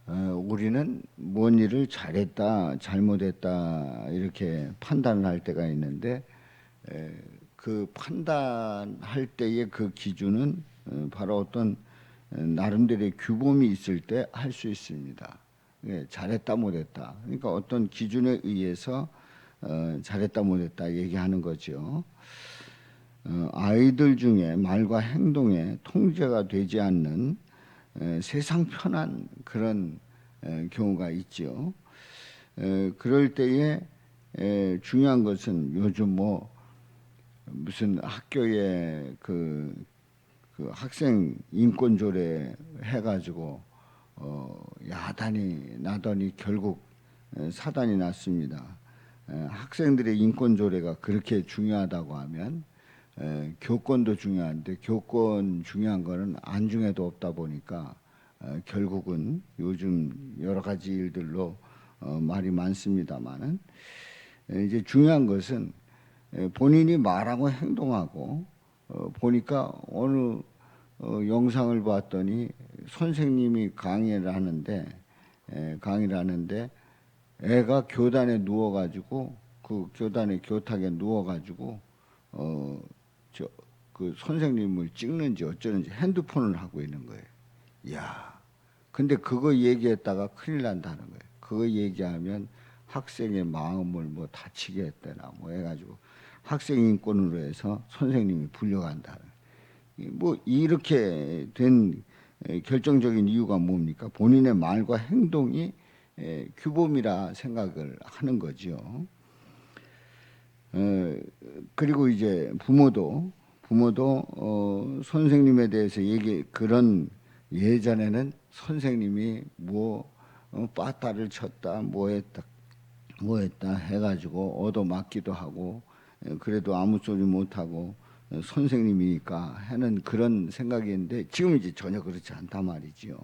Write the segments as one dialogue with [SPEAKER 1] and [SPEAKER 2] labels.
[SPEAKER 1] 우리는 뭔 일을 잘했다, 잘못했다 이렇게 판단을 할 때가 있는데 그 판단할 때의 그 기준은 바로 어떤 나름대로의 규범이 있을 때 할 수 있습니다. 잘했다, 못했다. 그러니까 어떤 기준에 의해서 잘했다, 못했다 얘기하는 거죠. 아이들 중에 말과 행동에 통제가 되지 않는 세상 편한 그런 경우가 있죠. 그럴 때에 중요한 것은 요즘 뭐 무슨 학교에 그 학생 인권 조례 해가지고 야단이 나더니 결국 사단이 났습니다. 학생들의 인권 조례가 그렇게 중요하다고 하면 교권도 중요한데 교권 중요한 거는 안중에도 없다 보니까 결국은 요즘 여러 가지 일들로 말이 많습니다만은 이제 중요한 것은 본인이 말하고 행동하고 보니까 어느 영상을 봤더니 선생님이 강의를 하는데 애가 교단에 누워가지고 그 교단의 교탁에 누워가지고 그 선생님을 찍는지 어쩌는지 핸드폰을 하고 있는 거예요. 야, 근데 그거 얘기했다가 큰일 난다는 거예요. 그거 얘기하면 학생의 마음을 뭐 다치게 했대나 뭐 해가지고 학생 인권으로 해서 선생님이 불려간다는. 뭐 이렇게 된 결정적인 이유가 뭡니까? 본인의 말과 행동이 규범이라 생각을 하는 거죠. 그리고 이제 부모도 선생님에 대해서 그런 예전에는 선생님이 뭐 빠따를 쳤다 뭐 했다 해가지고 얻어맞기도 하고 그래도 아무 소리 못하고 선생님이니까 하는 그런 생각이었는데 지금 이제 전혀 그렇지 않단 말이지요.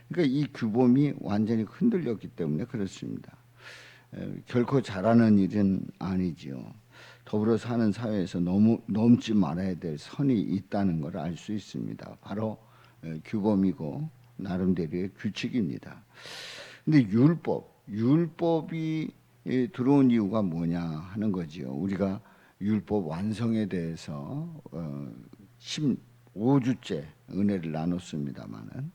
[SPEAKER 1] 그러니까 이 규범이 완전히 흔들렸기 때문에 그렇습니다. 결코 잘하는 일은 아니지요. 더불어 사는 사회에서 너무 넘지 말아야 될 선이 있다는 걸 알 수 있습니다. 바로 규범이고 나름대로의 규칙입니다. 근데 율법이 들어온 이유가 뭐냐 하는 거지요. 우리가 율법 완성에 대해서 15주째 은혜를 나눴습니다마는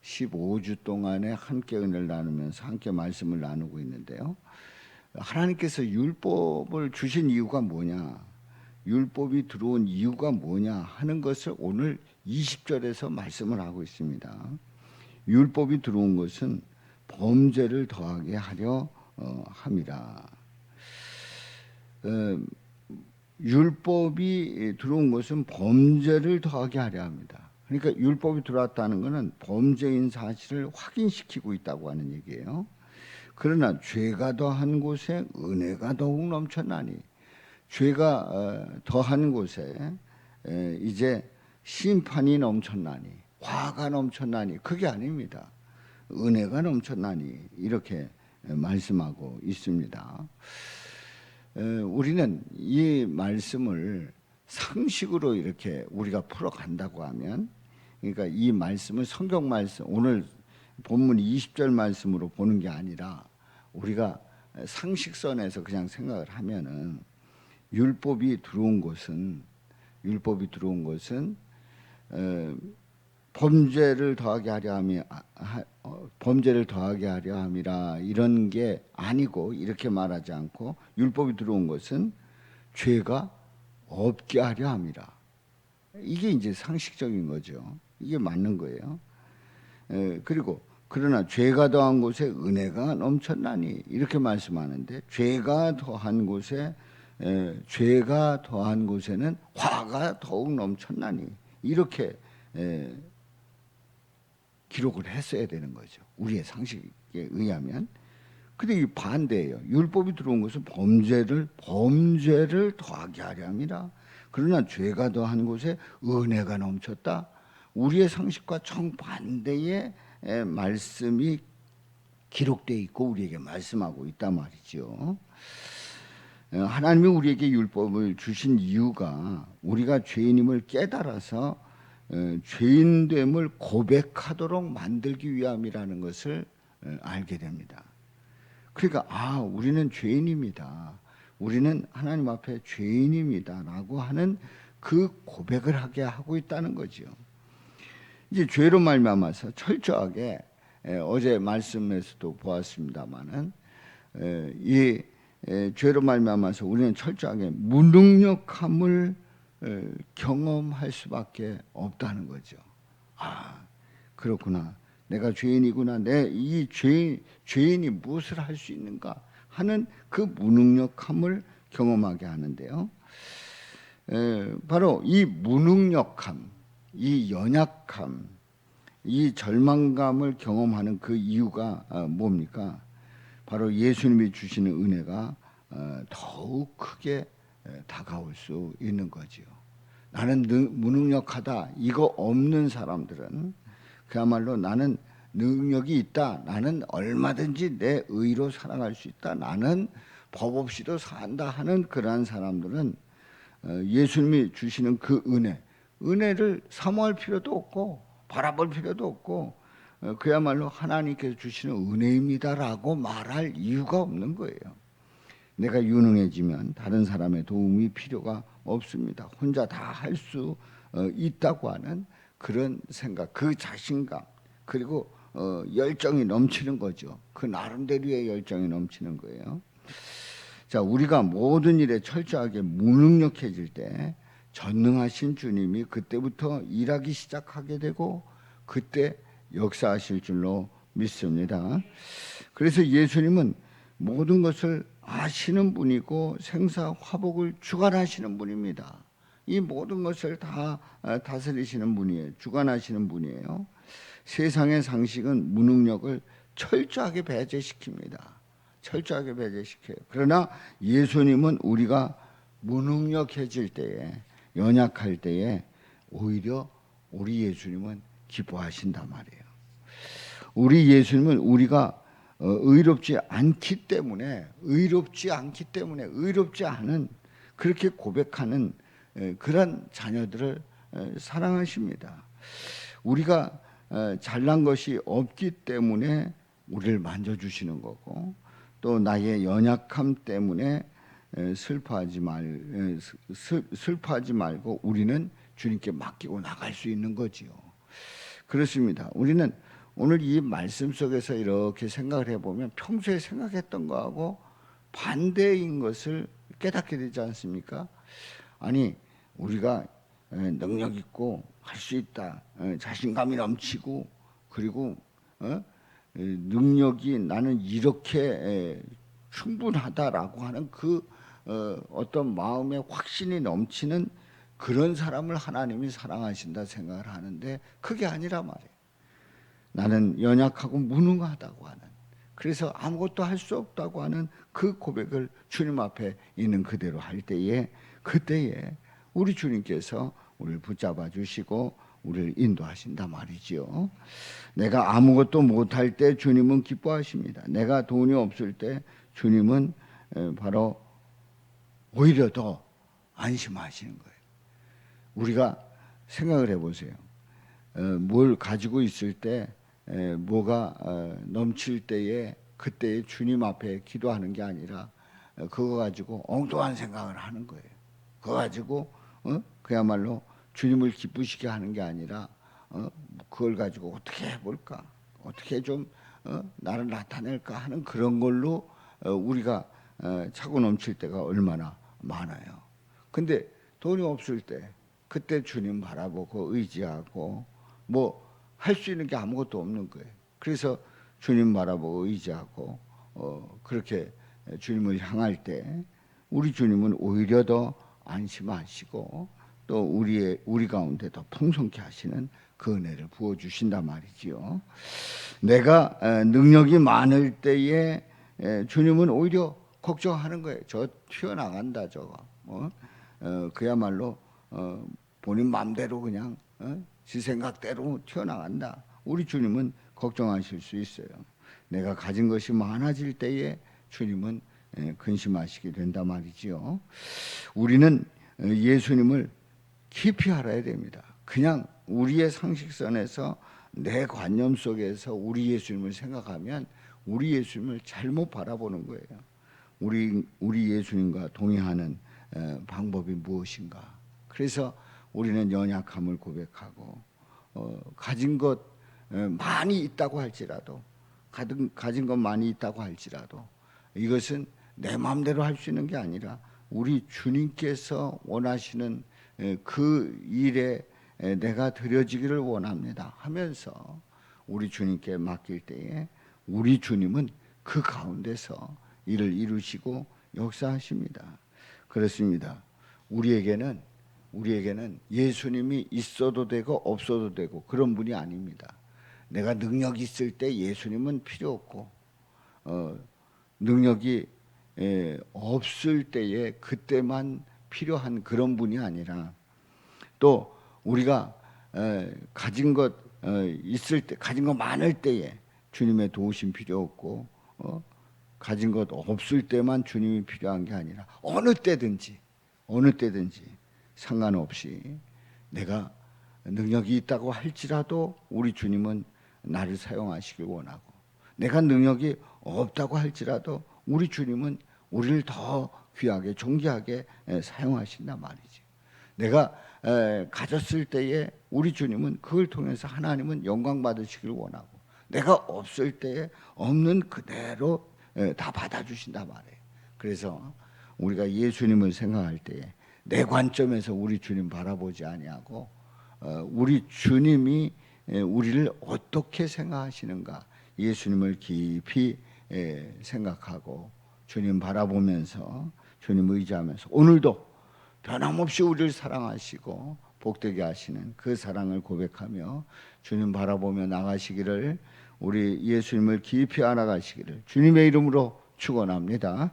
[SPEAKER 1] 15주 동안에 함께 은혜를 나누면서 함께 말씀을 나누고 있는데요. 하나님께서 율법을 주신 이유가 뭐냐, 율법이 들어온 이유가 뭐냐 하는 것을 오늘 20절에서 말씀을 하고 있습니다. 율법이 들어온 것은 범죄를 더하게 하려 함이라. 율법이 들어온 것은 범죄를 더하게 하려 합니다. 그러니까 율법이 들어왔다는 것은 범죄인 사실을 확인시키고 있다고 하는 얘기예요. 그러나 죄가 더한 곳에 은혜가 더욱 넘쳐나니, 죄가 더한 곳에 이제 심판이 넘쳐나니, 화가 넘쳐나니, 그게 아닙니다. 은혜가 넘쳐나니 이렇게 말씀하고 있습니다. 우리는 이 말씀을 상식으로 이렇게 우리가 풀어간다고 하면, 그러니까 이 말씀을 성경 말씀, 오늘 본문 20절 말씀으로 보는 게 아니라 우리가 상식선에서 그냥 생각을 하면은 율법이 들어온 것은 범죄를 더하게 하려 함이라 이런 게 아니고, 이렇게 말하지 않고 율법이 들어온 것은 죄가 없게 하려 함이라. 이게 이제 상식적인 거죠. 이게 맞는 거예요. 그리고 그러나 죄가 더한 곳에 은혜가 넘쳐나니 이렇게 말씀하는데, 죄가 더한 곳에는 화가 더욱 넘쳐나니 이렇게 기록을 했어야 되는 거죠. 우리의 상식에 의하면. 근데 이 반대예요. 율법이 들어온 것은 범죄를 더하게 하려 함이라. 그러나 죄가 더한 곳에 은혜가 넘쳤다. 우리의 상식과 정반대의 말씀이 기록되어 있고 우리에게 말씀하고 있단 말이죠. 하나님이 우리에게 율법을 주신 이유가 우리가 죄인임을 깨달아서 죄인됨을 고백하도록 만들기 위함이라는 것을 알게 됩니다. 그러니까 우리는 죄인입니다. 우리는 하나님 앞에 죄인입니다라고 하는 그 고백을 하게 하고 있다는 거죠. 이제 죄로 말미암아서 철저하게 어제 말씀에서도 보았습니다마는 이 죄로 말미암아서 우리는 철저하게 무능력함을 경험할 수밖에 없다는 거죠. 그렇구나. 내가 죄인이구나. 내 이 죄인이 무엇을 할 수 있는가 하는 그 무능력함을 경험하게 하는데요. 바로 이 무능력함, 이 연약함, 이 절망감을 경험하는 그 이유가 뭡니까? 바로 예수님이 주시는 은혜가 더욱 크게 다가올 수 있는 거지요. 나는 무능력하다. 이거 없는 사람들은 그야말로 나는 능력이 있다. 나는 얼마든지 내 의로 살아갈 수 있다. 나는 법 없이도 산다 하는 그러한 사람들은 예수님이 주시는 그 은혜를 사모할 필요도 없고 바라볼 필요도 없고 그야말로 하나님께서 주시는 은혜입니다라고 말할 이유가 없는 거예요. 내가 유능해지면 다른 사람의 도움이 필요가 없습니다. 혼자 다 할 수 있다고 하는 그런 생각, 그 자신감, 그리고 열정이 넘치는 거죠. 그 나름대로의 열정이 넘치는 거예요. 자, 우리가 모든 일에 철저하게 무능력해질 때 전능하신 주님이 그때부터 일하기 시작하게 되고 그때 역사하실 줄로 믿습니다. 그래서 예수님은 모든 것을 아시는 분이고 생사화복을 주관하시는 분입니다. 이 모든 것을 다 다스리시는 분이에요. 주관하시는 분이에요. 세상의 상식은 무능력을 철저하게 배제시킵니다. 철저하게 배제시켜요. 그러나 예수님은 우리가 무능력해질 때에, 연약할 때에 오히려 우리 예수님은 기뻐하신단 말이에요. 우리 예수님은 우리가 의롭지 않기 때문에 의롭지 않은 그렇게 고백하는 그런 자녀들을 사랑하십니다. 우리가 잘난 것이 없기 때문에 우리를 만져주시는 거고 또 나의 연약함 때문에 슬퍼하지 말고 우리는 주님께 맡기고 나갈 수 있는 거지요. 그렇습니다. 우리는 오늘 이 말씀 속에서 이렇게 생각을 해보면 평소에 생각했던 거하고 반대인 것을 깨닫게 되지 않습니까? 아니 우리가 능력 있고 할 수 있다, 자신감이 넘치고 그리고 능력이 나는 이렇게 충분하다라고 하는 그 어떤 마음의 확신이 넘치는 그런 사람을 하나님이 사랑하신다 생각을 하는데 그게 아니라 말이에요. 나는 연약하고 무능하다고 하는, 그래서 아무것도 할 수 없다고 하는 그 고백을 주님 앞에 있는 그대로 할 때에 그때에 우리 주님께서 우리를 붙잡아 주시고 우리를 인도하신다 말이지요. 내가 아무것도 못할 때 주님은 기뻐하십니다. 내가 돈이 없을 때 주님은 바로 오히려 더 안심하시는 거예요. 우리가 생각을 해보세요. 뭘 가지고 있을 때 뭐가 넘칠 때에 그때에 주님 앞에 기도하는 게 아니라 그거 가지고 엉뚱한 생각을 하는 거예요. 그거 가지고 그야말로 주님을 기쁘시게 하는 게 아니라 그걸 가지고 어떻게 해볼까, 어떻게 좀 나를 나타낼까 하는 그런 걸로 우리가 차고 넘칠 때가 얼마나 많아요. 근데 돈이 없을 때 그때 주님 바라보고 의지하고 뭐 할 수 있는 게 아무것도 없는 거예요. 그래서 주님 바라보고 의지하고 그렇게 주님을 향할 때 우리 주님은 오히려 더 안심하시고 또 우리 가운데 더 풍성케 하시는 그 은혜를 부어 주신단 말이지요. 내가 능력이 많을 때에 주님은 오히려 걱정하는 거예요. 저 튀어나간다 저거. 그야말로 본인 마음대로 그냥 지 생각대로 튀어나간다. 우리 주님은 걱정하실 수 있어요. 내가 가진 것이 많아질 때에 주님은 근심하시게 된단 말이지요. 우리는 예수님을 깊이 알아야 됩니다. 그냥 우리의 상식선에서 내 관념 속에서 우리 예수님을 생각하면 우리 예수님을 잘못 바라보는 거예요. 우리 예수님과 동의하는 방법이 무엇인가? 그래서 우리는 연약함을 고백하고 가진 것 많이 있다고 할지라도 가진 것 많이 있다고 할지라도 이것은 내 마음대로 할 수 있는 게 아니라 우리 주님께서 원하시는 그 일에 내가 드려지기를 원합니다 하면서 우리 주님께 맡길 때에 우리 주님은 그 가운데서 일을 이루시고 역사하십니다. 그렇습니다. 우리에게는 예수님이 있어도 되고 없어도 되고 그런 분이 아닙니다. 내가 능력이 있을 때 예수님은 필요 없고 능력이 없을 때에 그때만 필요한 그런 분이 아니라 또 우리가 가진 것 있을 때 가진 것 많을 때에 주님의 도우심 필요 없고 가진 것 없을 때만 주님이 필요한 게 아니라 어느 때든지 상관없이 내가 능력이 있다고 할지라도 우리 주님은 나를 사용하시길 원하고 내가 능력이 없다고 할지라도 우리 주님은 우리를 더 귀하게 존귀하게 사용하신단 말이죠. 내가 가졌을 때에 우리 주님은 그걸 통해서 하나님은 영광 받으시길 원하고 내가 없을 때에 없는 그대로 다 받아주신단 말이에요. 그래서 우리가 예수님을 생각할 때에 내 관점에서 우리 주님 바라보지 아니하고 우리 주님이 우리를 어떻게 생각하시는가 예수님을 깊이 생각하고 주님 바라보면서 주님 의지하면서 오늘도 변함없이 우리를 사랑하시고 복되게 하시는 그 사랑을 고백하며 주님 바라보며 나가시기를 우리 예수님을 깊이 알아가시기를 주님의 이름으로 축원합니다.